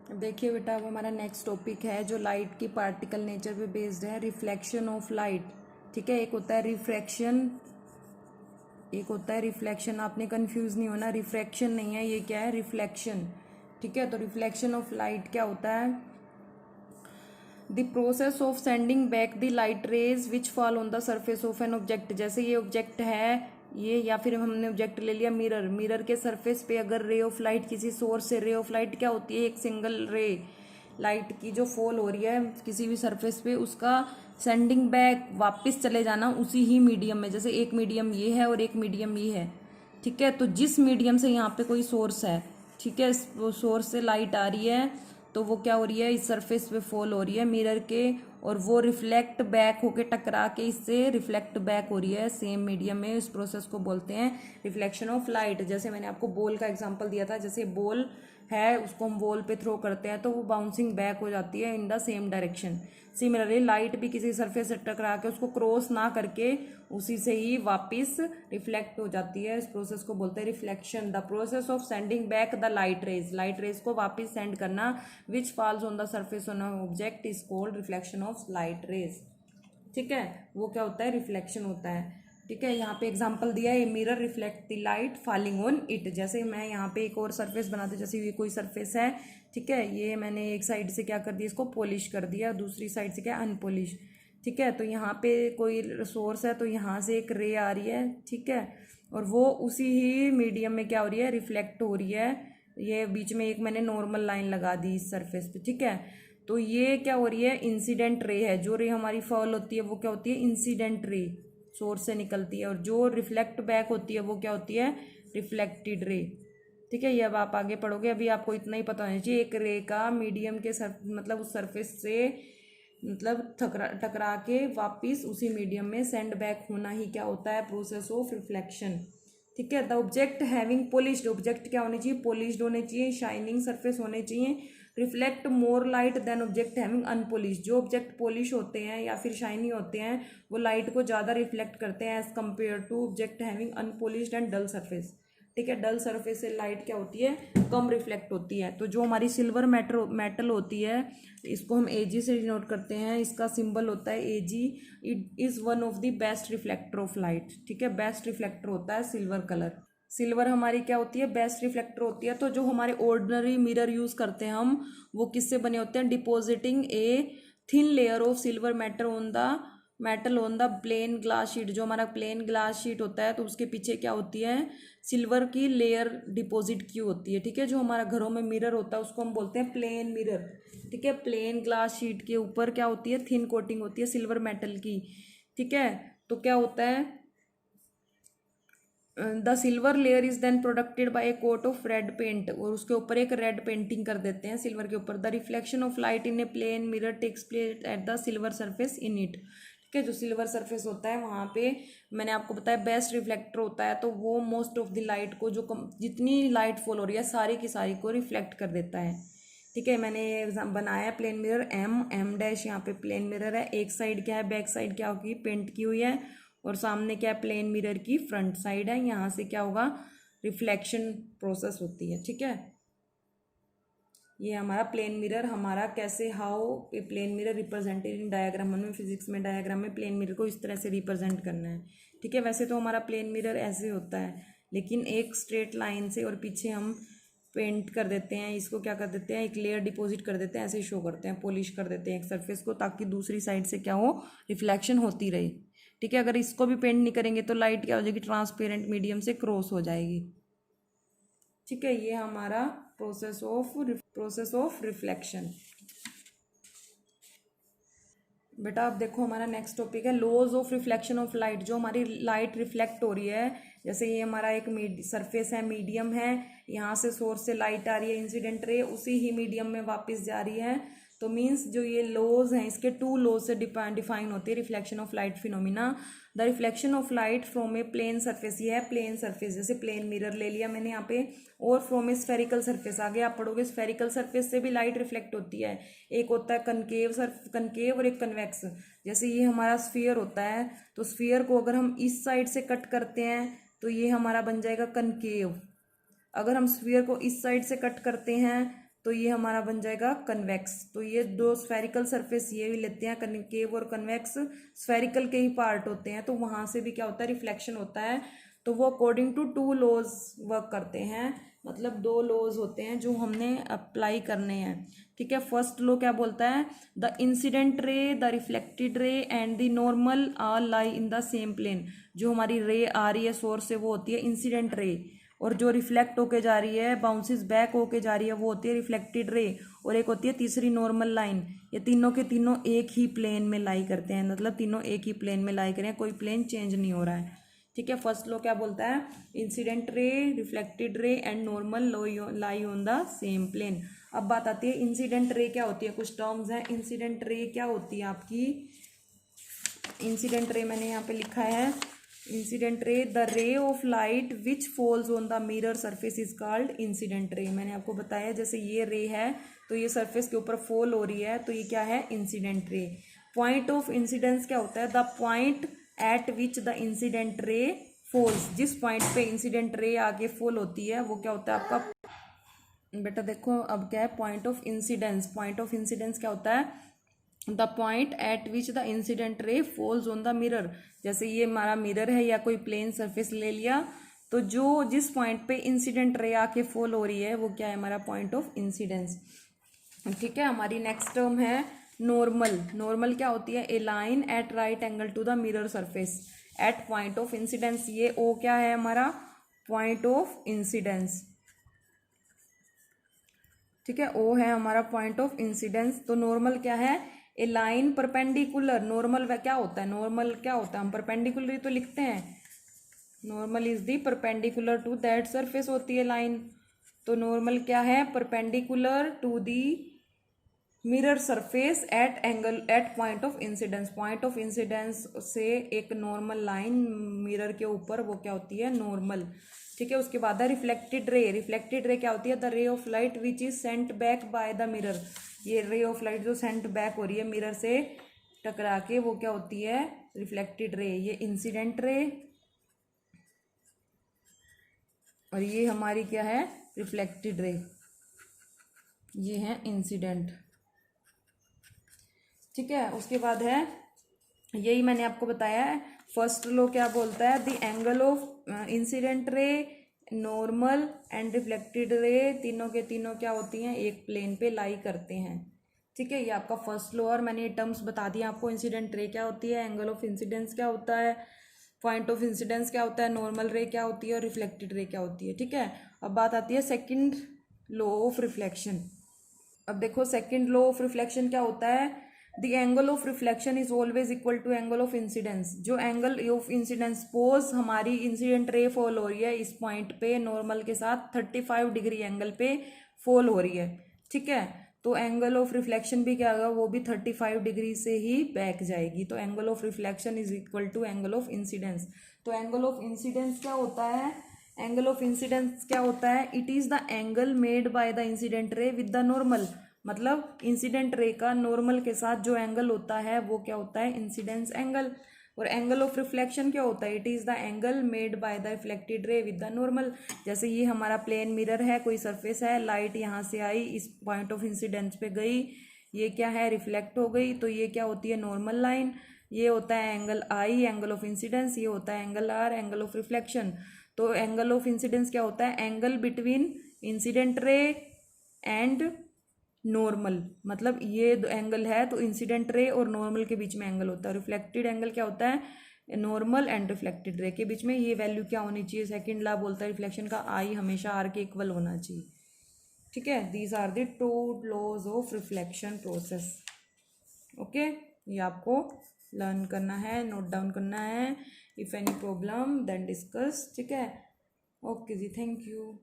देखिए बेटा, अब हमारा नेक्स्ट टॉपिक है जो लाइट की पार्टिकल नेचर पे बेस्ड है, रिफ्लेक्शन ऑफ लाइट। ठीक है, एक होता है रिफ्रैक्शन, एक होता है रिफ्लेक्शन। आपने कंफ्यूज नहीं होना, रिफ्रैक्शन नहीं है ये, क्या है, रिफ्लेक्शन। ठीक है, तो रिफ्लेक्शन ऑफ लाइट क्या होता है? The process of sending back the light rays which fall on the surface of an object. जैसे ये ऑब्जेक्ट है ये, या फिर हमने ऑब्जेक्ट ले लिया मिरर, मिरर के सरफेस पे अगर रे ऑफ लाइट किसी सोर्स से, रे ऑफ लाइट क्या होती है, एक सिंगल रे लाइट की जो फॉल हो रही है किसी भी सरफेस पे, उसका सेंडिंग बैक वापस चले जाना उसी ही मीडियम में। जैसे एक मीडियम ये है और एक मीडियम ये है। ठीक है, तो जिस मीडियम से यहाँ पे कोई सोर्स है, ठीक है, वो सोर्स से लाइट आ रही है तो वो क्या हो रही है, इस सरफेस पे फॉल हो रही है मिरर के, और वो रिफ्लेक्ट बैक होके टकरा के इससे रिफ्लेक्ट बैक हो रही है सेम मीडियम में। इस प्रोसेस को बोलते हैं रिफ्लेक्शन ऑफ लाइट। जैसे मैंने आपको बॉल का एग्जांपल दिया था, जैसे बॉल है उसको हम वॉल पे थ्रो करते हैं तो वो बाउंसिंग बैक हो जाती है इन the same direction. Similarly light भी किसी सरफेस से टकरा के उसको क्रॉस ना करके उसी से ही वापस रिफ्लेक्ट हो जाती है। इस प्रोसेस को बोलते हैं reflection. The process of sending back the light rays, light rays को वापस सेंड करना which falls on the surface on object is called reflection of light rays. ठीक है, वो क्या होता है, रिफ्लेक्शन होता है। ठीक है, यहाँ पे एग्जांपल दिया है, mirror reflect the light falling on it. जैसे मैं यहाँ पे एक और सरफेस बनाती हूँ, जैसे ये कोई सरफेस है, ठीक है, ये मैंने एक साइड से क्या कर दिया, इसको पॉलिश कर दिया, दूसरी साइड से क्या, अनपॉलिश। ठीक है, तो यहाँ पे कोई सोर्स है तो यहाँ से एक रे आ रही है, ठीक है, और वो उसी ही मीडियम में क्या हो रही है, रिफ्लेक्ट हो रही है। ये बीच में एक मैंने नॉर्मल लाइन लगा दी इस सरफेस पे। ठीक है, तो ये क्या हो रही है, इंसिडेंट रे है। जो रे हमारी फॉल होती है वो क्या होती है, इंसिडेंट रे, सोर्स से निकलती है। और जो रिफ्लेक्ट बैक होती है वो क्या होती है, रिफ्लेक्टेड रे। ठीक है, ये अब आप आगे पढ़ोगे, अभी आपको इतना ही पता होना चाहिए, एक रे का मीडियम के मतलब उस सरफेस से मतलब टकरा के वापिस उसी मीडियम में सेंड बैक होना ही क्या होता है, प्रोसेस ऑफ रिफ्लेक्शन। ठीक है, the object having polished, object क्या होनी चाहिए, पॉलिश्ड होने चाहिए, शाइनिंग सरफेस होने चाहिए। Reflect more light than object having unpolish, जो ऑब्जेक्ट पॉलिश होते हैं या फिर शाइनी होते हैं वो लाइट को ज़्यादा रिफ्लेक्ट करते हैं as compare to object having unpolished and dull surface. ठीक है, डल सरफेस से लाइट क्या होती है, कम रिफ्लेक्ट होती है। तो जो हमारी सिल्वर मेटल होती है, इसको हम एजी से डिनोट करते हैं, इसका सिंबल होता है AG. It is one of the best reflector of light. ठीक है, बेस्ट रिफ्लेक्टर होता है सिल्वर कलर। सिल्वर हमारी क्या होती है, बेस्ट रिफ्लेक्टर होती है। तो जो हमारे ऑर्डिनरी मिरर यूज करते हैं हम, वो किससे बने होते हैं, depositing a thin layer of silver metal on the plane glass sheet. जो हमारा प्लेन ग्लास शीट होता है तो उसके पीछे क्या होती है, सिल्वर की लेयर डिपॉजिट की होती है। ठीक है, जो हमारा घरों में मिरर होता है उसको हम बोलते हैं प्लेन मिरर। ठीक है, प्लेन ग्लास शीट के ऊपर क्या होती है, थिन कोटिंग होती है सिल्वर मेटल की। ठीक है, तो क्या होता है, the silver layer is then protected by a coat of red paint, और उसके ऊपर एक रेड पेंटिंग कर देते हैं सिल्वर के ऊपर। The reflection of light in a plane mirror takes place at the silver surface in it. ठीक है, जो सिल्वर सरफेस होता है वहाँ पे मैंने आपको बताया बेस्ट रिफ्लेक्टर होता है, तो वो मोस्ट ऑफ द लाइट को, जो जितनी लाइट फॉल हो रही है सारी की सारी को रिफ्लेक्ट कर देता है। ठीक है, मैंने ये बनाया प्लेन मिरर एम डैश, यहाँ पे प्लेन मिरर है, एक साइड क्या है, बैक साइड क्या होगी, पेंट की हुई है, और सामने क्या है, प्लेन मिरर की फ्रंट साइड है। यहाँ से क्या होगा, रिफ्लेक्शन प्रोसेस होती है। ठीक है, ये हमारा प्लेन मिरर, हमारा कैसे, how a plane mirror represented in diagram. हमें फिजिक्स में डायग्राम में प्लेन मिरर को इस तरह से रिप्रेजेंट करना है। ठीक है, वैसे तो हमारा प्लेन मिरर ऐसे होता है, लेकिन एक स्ट्रेट लाइन से और पीछे हम पेंट कर देते हैं, इसको क्या कर देते हैं, एक लेयर डिपॉजिट कर देते हैं, ऐसे शो करते हैं, पॉलिश कर देते हैं एक सरफेस को, ताकि दूसरी साइड से क्या हो, रिफ्लेक्शन होती रहे। ठीक है, अगर इसको भी पेंट नहीं करेंगे तो लाइट क्या हो जाएगी, ट्रांसपेरेंट मीडियम से क्रॉस हो जाएगी। ठीक है, ये हमारा प्रोसेस ऑफ रिफ्लेक्शन। बेटा अब देखो, हमारा नेक्स्ट टॉपिक है laws of reflection of light. जो हमारी लाइट रिफ्लेक्ट हो रही है, जैसे ये हमारा एक सरफेस है, मीडियम है, यहाँ से सोर्स से लाइट आ रही है, इंसिडेंट रे उसी ही मीडियम में वापस जा रही है। तो मीन्स जो ये लॉज हैं, इसके टू लॉज से डिफाइन होती है reflection of light phenomena. The reflection of light from a plane surface, ये है प्लेन सरफेस, जैसे प्लेन मिरर ले लिया मैंने यहाँ पे, और फ्रॉम ए स्फेरिकल सरफेस, आगे आप पढ़ोगे स्फेरिकल सरफेस से भी लाइट रिफ्लेक्ट होती है। एक होता है कनकेव और एक कन्वेक्स। जैसे ये हमारा स्फीयर होता है, तो स्फीयर को अगर हम इस साइड से कट करते हैं तो ये हमारा बन जाएगा कनकेव। अगर हम स्फीयर को इस साइड से कट करते हैं तो ये हमारा बन जाएगा कन्वेक्स। तो ये दो स्फेरिकल सरफेस ये भी लेते हैं, कनकेव और कन्वेक्स स्फेरिकल के ही पार्ट होते हैं, तो वहां से भी क्या होता है, रिफ्लेक्शन होता है। तो वो according to two laws work करते हैं, मतलब दो लॉज होते हैं जो हमने अप्लाई करने हैं। ठीक है, फर्स्ट लॉ क्या बोलता है, the incident ray, the reflected ray and the normal are lie in the same plane. जो हमारी रे आ रही है सोर्स से वो होती है इंसिडेंट रे, और जो रिफ्लेक्ट होके जा रही है, बाउंसिस बैक होके जा रही है, वो होती है रिफ्लेक्टेड रे, और एक होती है तीसरी नॉर्मल लाइन। ये तीनों के तीनों एक ही प्लेन में लाई करते हैं, मतलब तीनों एक ही प्लेन में लाई करें, कोई प्लेन चेंज नहीं हो रहा है। ठीक है, फर्स्ट लॉ क्या बोलता है, incident ray, reflected ray and normal lie on the same plane. अब बात आती है इंसिडेंट रे क्या होती है, कुछ टर्म्स हैं। इंसिडेंट रे क्या होती है आपकी, इंसिडेंट रे मैंने यहाँ पे लिखा है, incident ray, the ray of light which falls on the mirror surface is called incident ray. मैंने आपको बताया जैसे ये रे है तो ये सरफेस के ऊपर फॉल हो रही है, तो ये क्या है, incident ray. Point of incidence क्या होता है, the point at which the incident ray falls. जिस पॉइंट पे इंसिडेंट रे आगे फॉल होती है वो क्या होता है आपका, बेटा देखो अब क्या है, point of incidence. Point of incidence क्या होता है, the point at which the incident ray falls on the mirror. जैसे ये हमारा मिरर है या कोई प्लेन सरफेस ले लिया, तो जो जिस पॉइंट पे इंसिडेंट रे आके फॉल हो रही है वो क्या है, हमारा पॉइंट ऑफ इंसिडेंस। ठीक है, हमारी नेक्स्ट टर्म है नॉर्मल। नॉर्मल क्या होती है, a line at right angle to the mirror surface at point of incidence. ये ओ क्या है हमारा, पॉइंट ऑफ इंसिडेंस। ठीक है, ओ है हमारा पॉइंट ऑफ इंसिडेंस। तो नॉर्मल क्या है, ए लाइन परपेंडिकुलर। नॉर्मल क्या होता है, नॉर्मल क्या होता है, हम परपेंडिकुलर ही तो लिखते हैं, normal is the perpendicular to that surface होती है लाइन। तो नॉर्मल क्या है, perpendicular to the mirror surface at angle at point of incidence. Point of incidence से एक नॉर्मल लाइन मिरर के ऊपर, वो क्या होती है, नॉर्मल। ठीक है, उसके बाद है रिफ्लेक्टेड रे। रिफ्लेक्टेड रे क्या होती है, the ray of light which is sent back by the mirror. ये रे ऑफ लाइट जो सेंट बैक हो रही है मिरर से टकरा के, वो क्या होती है, रिफ्लेक्टेड रे। ये इंसिडेंट रे और ये हमारी क्या है, रिफ्लेक्टेड रे। ये है इंसिडेंट। ठीक है, उसके बाद है, यही मैंने आपको बताया है, फर्स्ट लॉ क्या बोलता है, the angle of incident ray, normal and reflected ray, तीनों के तीनों क्या होती हैं, एक प्लेन पे लाई करते हैं। ठीक है, ये आपका फर्स्ट लॉ, और मैंने ये टर्म्स बता दिया आपको, इंसिडेंट रे क्या होती है, एंगल ऑफ इंसिडेंस क्या होता है, पॉइंट ऑफ इंसिडेंस क्या होता है, नॉर्मल रे क्या होती है, और रिफ्लेक्टेड रे क्या होती है। ठीक है, अब बात आती है सेकंड लॉ ऑफ रिफ्लेक्शन। अब देखो सेकंड लॉ ऑफ रिफ्लेक्शन क्या होता है, the angle of reflection is always equal to angle of incidence. जो एंगल ऑफ इंसिडेंस, सपोज हमारी इंसिडेंट रे फॉल हो रही है इस पॉइंट पे नॉर्मल के साथ 35 डिग्री एंगल पे फॉल हो रही है। ठीक है, तो एंगल ऑफ रिफ्लेक्शन भी क्या होगा, वो भी 35 डिग्री से ही बैक जाएगी। तो angle of reflection is equal to angle of incidence. तो एंगल ऑफ इंसिडेंस क्या होता है, एंगल ऑफ इंसिडेंस क्या होता है, it is the angle made by the incident ray with the normal. मतलब इंसिडेंट रे का नॉर्मल के साथ जो एंगल होता है वो क्या होता है, इंसिडेंस एंगल। और एंगल ऑफ रिफ्लेक्शन क्या होता है, it is the angle made by the reflected रे विद द नॉर्मल। जैसे ये हमारा प्लेन मिरर है, कोई सरफेस है, लाइट यहाँ से आई, इस पॉइंट ऑफ इंसिडेंस पे गई, ये क्या है, रिफ्लेक्ट हो गई, तो ये क्या होती है, नॉर्मल लाइन। ये होता है angle I, angle of incidence, ये होता है angle R, angle of reflection. तो एंगल ऑफ इंसिडेंस क्या होता है, angle between incident ray and normal. मतलब ये एंगल है तो इंसिडेंट रे और नॉर्मल के बीच में एंगल होता है। रिफ्लेक्टेड एंगल क्या होता है, नॉर्मल एंड रिफ्लेक्टेड रे के बीच में। ये वैल्यू क्या होनी चाहिए, सेकंड लॉ बोलता है रिफ्लेक्शन का, आई हमेशा आर के इक्वल होना चाहिए। ठीक है, these are the two laws of reflection process. Okay, ये आपको लर्न करना है, नोट डाउन करना है। If any problem then discuss. ठीक है, ओके जी, थैंक यू।